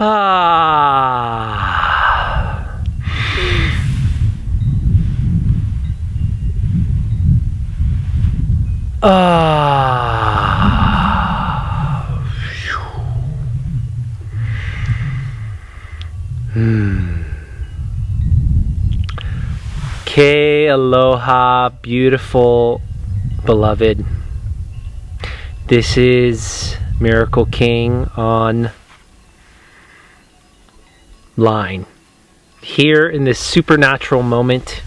Ah. Ah. Okay, aloha, beautiful, beloved. This is Miracle King on line. Here in this supernatural moment,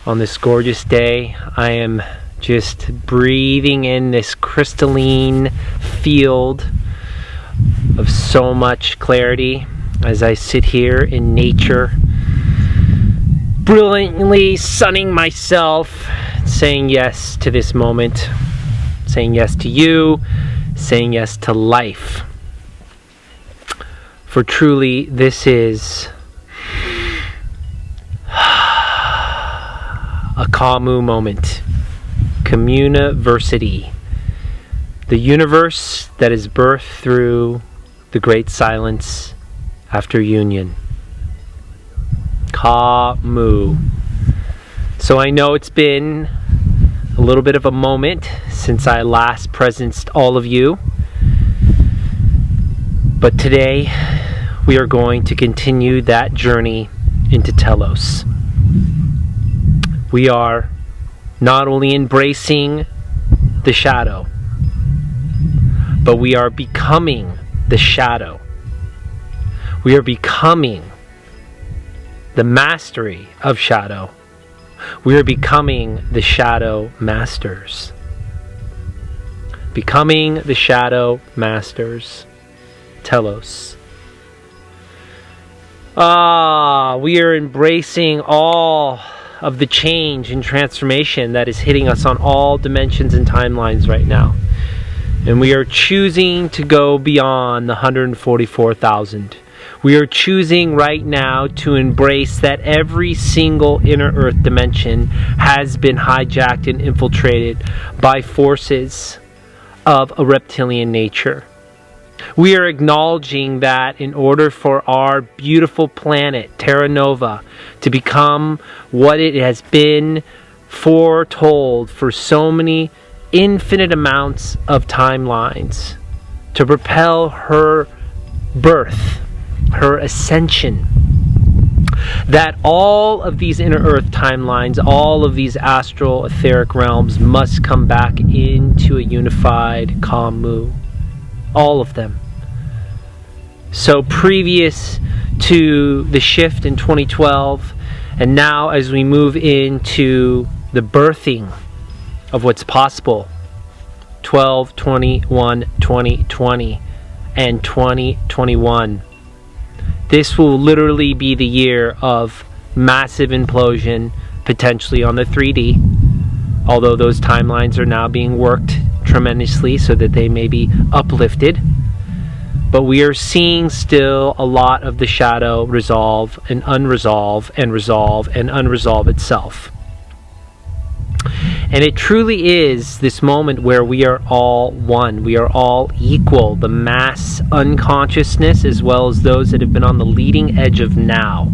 on this gorgeous day, I am just breathing in this crystalline field of so much clarity as I sit here in nature, brilliantly sunning myself, saying yes to this moment, saying yes to you, saying yes to life. For truly, this is a Kamu moment. Communiversity. The universe that is birthed through the great silence after union. Kamu. So I know it's been a little bit of a moment since I last presenced all of you. But today we are going to continue that journey into Telos. We are not only embracing the shadow, but we are becoming the shadow. We are becoming the mastery of shadow. We are becoming the shadow masters. Becoming the shadow masters. Telos. We are embracing all of the change and transformation that is hitting us on all dimensions and timelines right now. And we are choosing to go beyond the 144,000. We are choosing right now to embrace that every single inner earth dimension has been hijacked and infiltrated by forces of a reptilian nature. We are acknowledging that in order for our beautiful planet, Terra Nova, to become what it has been foretold for so many infinite amounts of timelines, to propel her birth, her ascension, that all of these inner earth timelines, all of these astral etheric realms must come back into a unified Kamu. All of them. So previous to the shift in 2012, and now as we move into the birthing of what's possible, 12, 21, 2020, and 2021. This will literally be the year of massive implosion, potentially on the 3D, although those timelines are now being worked tremendously so that they may be uplifted. But we are seeing still a lot of the shadow resolve and unresolve and resolve and unresolve itself. And it truly is this moment where we are all one. We are all equal. The mass unconsciousness, as well as those that have been on the leading edge of now,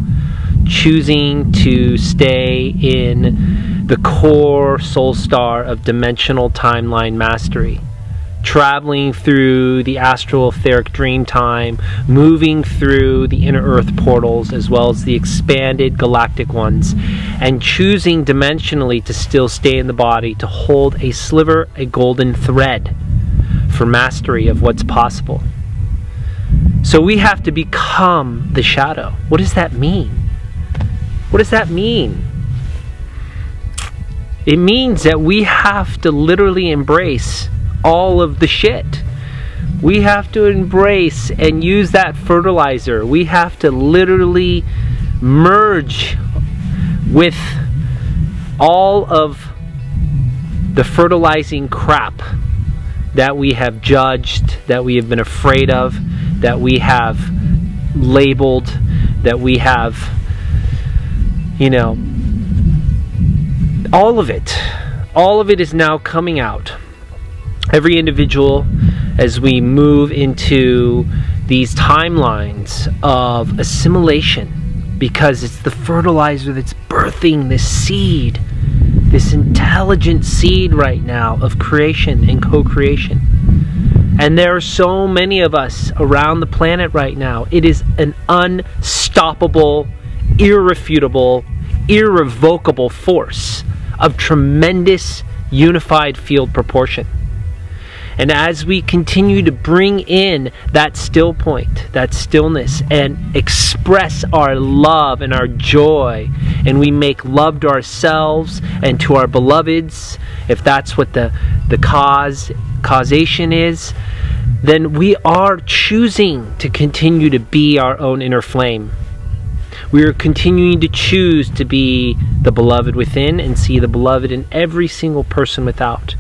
choosing to stay in the core soul star of dimensional timeline mastery, traveling through the astral etheric dream time, moving through the inner earth portals as well as the expanded galactic ones, and choosing dimensionally to still stay in the body, to hold a sliver, a golden thread for mastery of what's possible. So we have to become the shadow. What does that mean? What does that mean? It means that we have to literally embrace all of the shit. We have to embrace and use that fertilizer. We have to literally merge with all of the fertilizing crap that we have judged, that we have been afraid of, that we have labeled, that we have, all of it is now coming out. Every individual, as we move into these timelines of assimilation, because it's the fertilizer that's birthing this seed, this intelligent seed right now of creation and co-creation. And there are so many of us around the planet right now. It is an unstoppable, irrefutable, irrevocable force of tremendous unified field proportion. And as we continue to bring in that still point, that stillness, and express our love and our joy, and we make love to ourselves and to our beloveds, if that's what the causation is, then we are choosing to continue to be our own inner flame. We are continuing to choose to be the beloved within and see the beloved in every single person without.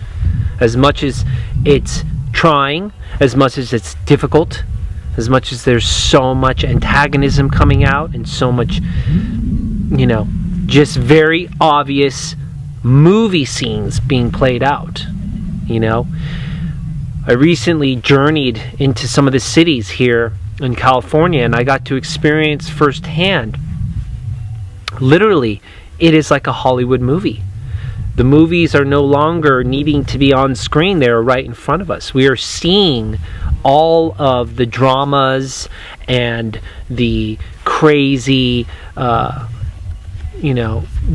As much as it's trying, as much as it's difficult, as much as there's so much antagonism coming out and so much, just very obvious movie scenes being played out, I recently journeyed into some of the cities here in California, and I got to experience firsthand, literally, it is like a Hollywood movie. The movies are no longer needing to be on screen. They're right in front of us. We are seeing all of the dramas and the crazy,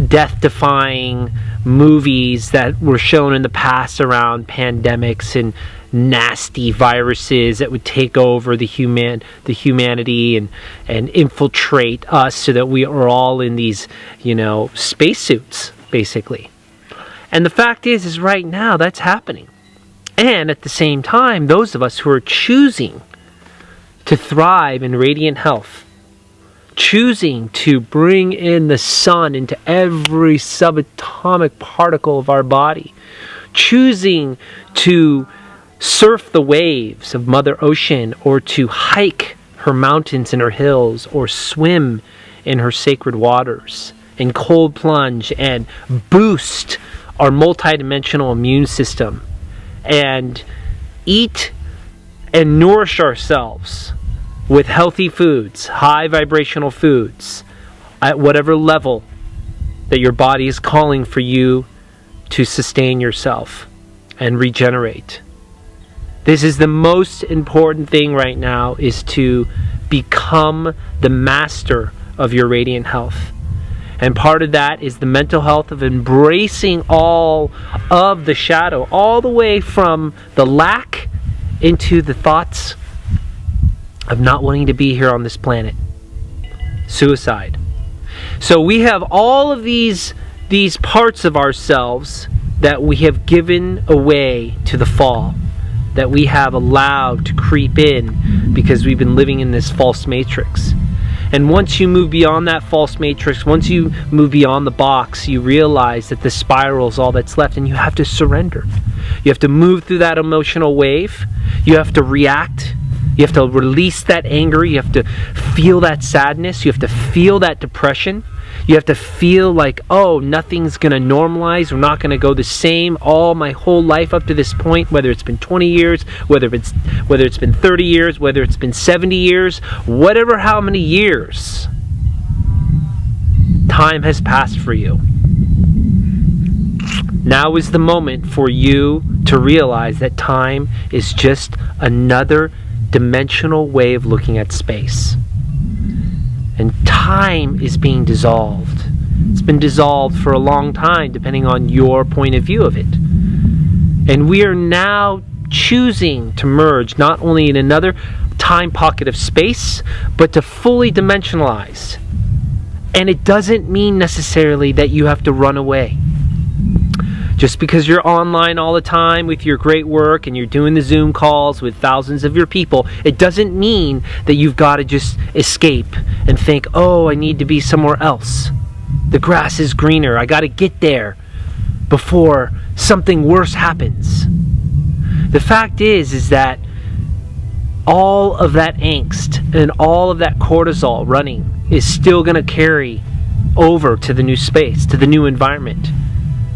death-defying movies that were shown in the past around pandemics and nasty viruses that would take over the humanity and infiltrate us so that we are all in these, spacesuits, basically. And the fact is right now that's happening. And at the same time, those of us who are choosing to thrive in radiant health, choosing to bring in the sun into every subatomic particle of our body, choosing to surf the waves of Mother Ocean, or to hike her mountains and her hills, or swim in her sacred waters, and cold plunge and boost our multidimensional immune system, and eat and nourish ourselves with healthy foods, high vibrational foods, at whatever level that your body is calling for you to sustain yourself and regenerate. This is the most important thing right now, is to become the master of your radiant health. And part of that is the mental health of embracing all of the shadow, all the way from the lack into the thoughts of not wanting to be here on this planet. Suicide. So we have all of these parts of ourselves that we have given away to the fall, that we have allowed to creep in because we've been living in this false matrix. And once you move beyond that false matrix, once you move beyond the box, you realize that the spiral is all that's left, and you have to surrender. You have to move through that emotional wave. You have to react. You have to release that anger. You have to feel that sadness. You have to feel that depression. You have to feel like, oh, nothing's going to normalize. We're not going to go the same all my whole life up to this point, whether it's been 20 years, whether it's been 30 years, whether it's been 70 years, whatever, how many years. Time has passed for you. Now is the moment for you to realize that time is just another dimensional way of looking at space. And time is being dissolved. It's been dissolved for a long time, depending on your point of view of it. And we are now choosing to merge not only in another time pocket of space, but to fully dimensionalize. And it doesn't mean necessarily that you have to run away. Just because you're online all the time with your great work and you're doing the Zoom calls with thousands of your people, it doesn't mean that you've got to just escape and think, oh, I need to be somewhere else. The grass is greener. I got to get there before something worse happens. The fact is that all of that angst and all of that cortisol running is still going to carry over to the new space, to the new environment.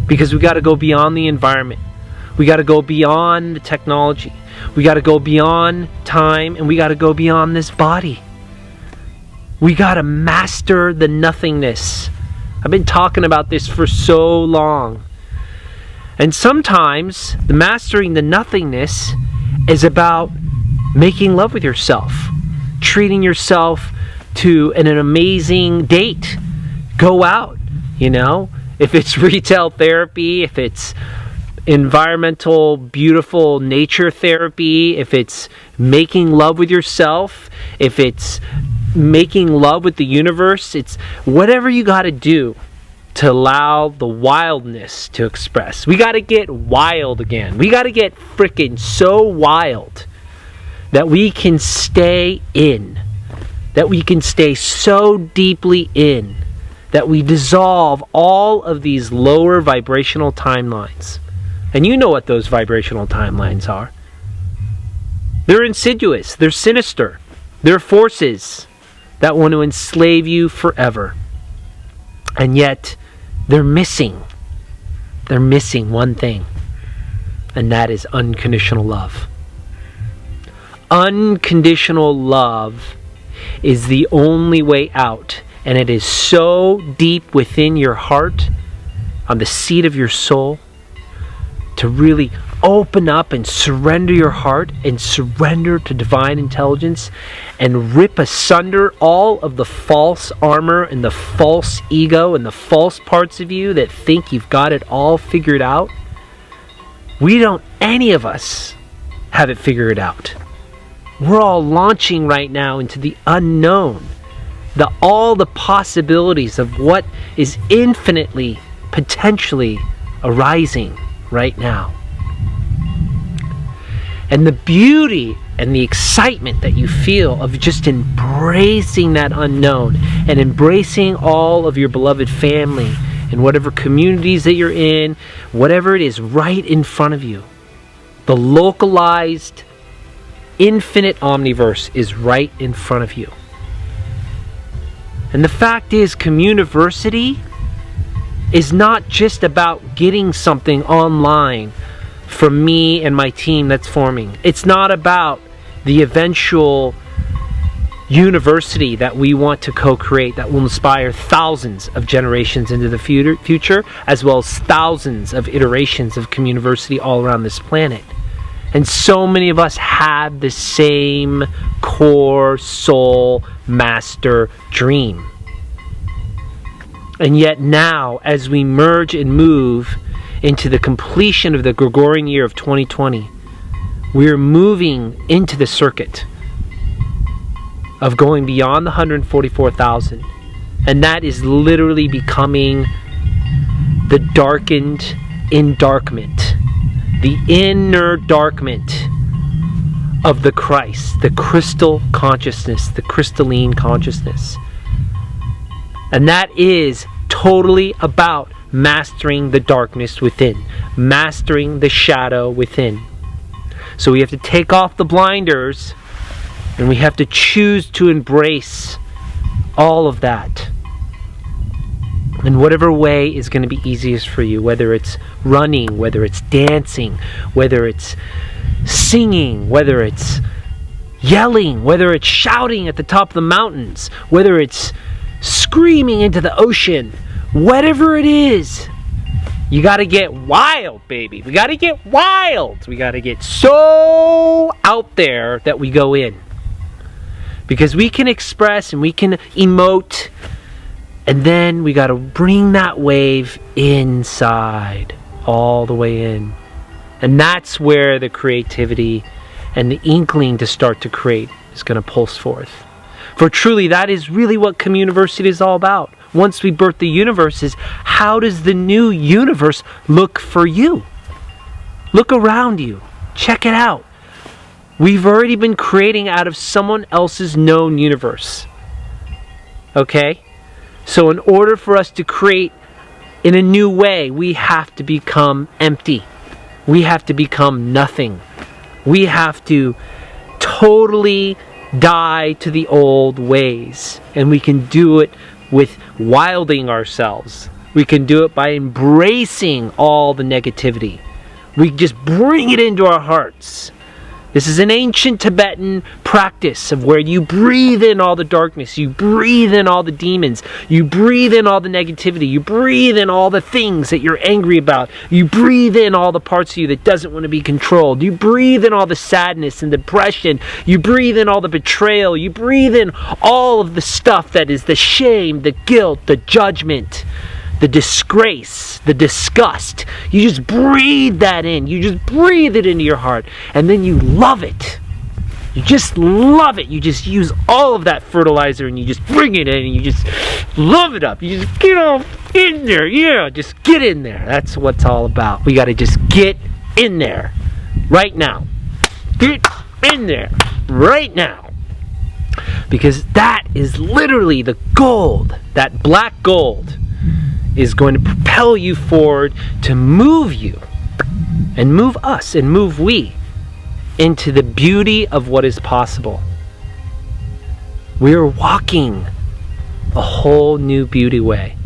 Because we got to go beyond the environment. We got to go beyond the technology. We got to go beyond time, and we got to go beyond this body. We got to master the nothingness. I've been talking about this for so long. And sometimes the mastering the nothingness is about making love with yourself, treating yourself to an amazing date. Go out, you know, if it's retail therapy, if it's environmental, beautiful nature therapy, if it's making love with yourself, if it's making love with the universe, it's whatever you got to do to allow the wildness to express. We got to get wild again. We got to get freaking so wild that we can stay in, that we can stay so deeply in, that we dissolve all of these lower vibrational timelines. And you know what those vibrational timelines are. They're insidious, they're sinister, they're forces that want to enslave you forever. And yet, they're missing one thing, and that is unconditional love. Unconditional love is the only way out, and it is so deep within your heart, on the seat of your soul, to really open up and surrender your heart and surrender to divine intelligence and rip asunder all of the false armor and the false ego and the false parts of you that think you've got it all figured out. Any of us have it figured out. We're all launching right now into the unknown, all the possibilities of what is infinitely, potentially arising right now. And the beauty and the excitement that you feel of just embracing that unknown and embracing all of your beloved family and whatever communities that you're in, whatever it is right in front of you. The localized, infinite omniverse is right in front of you. And the fact is, communiversity is not just about getting something online from me and my team that's forming. It's not about the eventual university that we want to co-create that will inspire thousands of generations into the future, as well as thousands of iterations of communiversity all around this planet. And so many of us have the same core soul master dream. And yet now, as we merge and move into the completion of the Gregorian year of 2020, we're moving into the circuit of going beyond the 144,000. And that is literally becoming the darkened endarkment, the inner darkment of the Christ, the crystal consciousness, the crystalline consciousness. And that is totally about mastering the darkness within, mastering the shadow within. So we have to take off the blinders, and we have to choose to embrace all of that in whatever way is going to be easiest for you, whether it's running, whether it's dancing, whether it's singing, whether it's yelling, whether it's shouting at the top of the mountains, whether it's screaming into the ocean. Whatever it is, you got to get wild, baby. We got to get wild. We got to get so out there that we go in. Because we can express and we can emote, and then we got to bring that wave inside, all the way in. And that's where the creativity and the inkling to start to create is going to pulse forth. For truly, that is really what Communiversity is all about. Once we birth the universes, how does the new universe look for you? Look around you. Check it out. We've already been creating out of someone else's known universe. Okay? So in order for us to create in a new way, we have to become empty. We have to become nothing. We have to totally die to the old ways. And we can do it with wilding ourselves. We can do it by embracing all the negativity. We just bring it into our hearts. This is an ancient Tibetan practice of where you breathe in all the darkness, you breathe in all the demons, you breathe in all the negativity, you breathe in all the things that you're angry about, you breathe in all the parts of you that doesn't want to be controlled, you breathe in all the sadness and depression, you breathe in all the betrayal, you breathe in all of the stuff that is the shame, the guilt, the judgment, the disgrace, the disgust. You just breathe that in. You just breathe it into your heart. And then you love it. You just love it. You just use all of that fertilizer and you just bring it in and you just love it up. You just get all in there. Yeah, just get in there. That's what it's all about. We got to just get in there right now. Get in there right now. Because that is literally the gold, that black gold, is going to propel you forward to move you and move us and move we into the beauty of what is possible. We are walking a whole new beauty way.